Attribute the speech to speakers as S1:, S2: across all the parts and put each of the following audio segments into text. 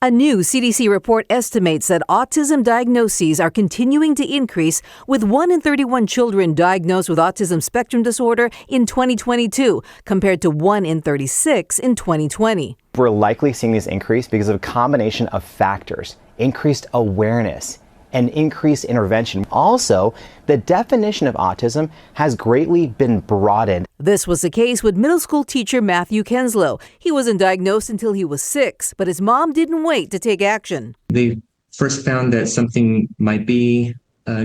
S1: A new CDC report estimates that autism diagnoses are continuing to increase, with 1 in 31 children diagnosed with autism spectrum disorder in 2022, compared to 1 in 36 in 2020.
S2: We're likely seeing this increase because of a combination of factors: increased awareness and increased intervention. Also, the definition of autism has greatly been broadened.
S1: This was the case with middle school teacher Matthew Kenslow. He wasn't diagnosed until he was 6, but his mom didn't wait to take action.
S3: They first found that something might be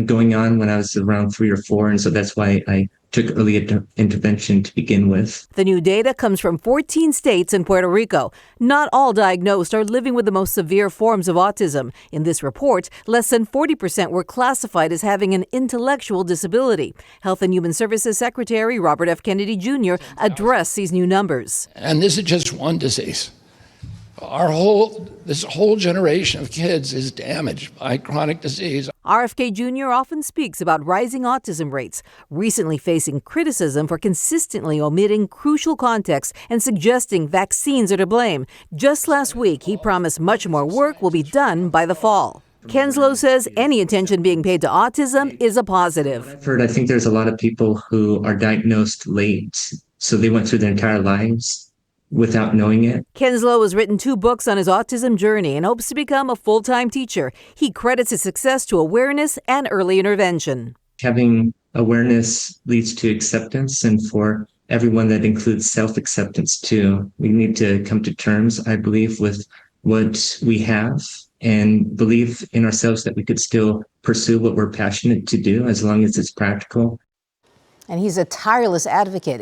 S3: going on when I was around 3 or 4, and so that's why I took early intervention to begin with.
S1: The new data comes from 14 states and Puerto Rico. Not all diagnosed are living with the most severe forms of autism. In this report, less than 40% were classified as having an intellectual disability. Health and Human Services Secretary Robert F. Kennedy Jr. addressed these new numbers.
S4: And this is just one disease. This whole generation of kids is damaged by chronic disease.
S1: RFK Jr. often speaks about rising autism rates, recently facing criticism for consistently omitting crucial context and suggesting vaccines are to blame. Just last week, he promised much more work will be done by the fall. Kenslow says any attention being paid to autism is a positive.
S3: I've heard, I think there's a lot of people who are diagnosed late, so they went through their entire lives without knowing it.
S1: Kenslow has written 2 books on his autism journey and hopes to become a full-time teacher. He credits his success to awareness and early intervention.
S3: Having awareness leads to acceptance, and for everyone that includes self-acceptance too. We need to come to terms, I believe, with what we have and believe in ourselves that we could still pursue what we're passionate to do as long as it's practical.
S1: And he's a tireless advocate.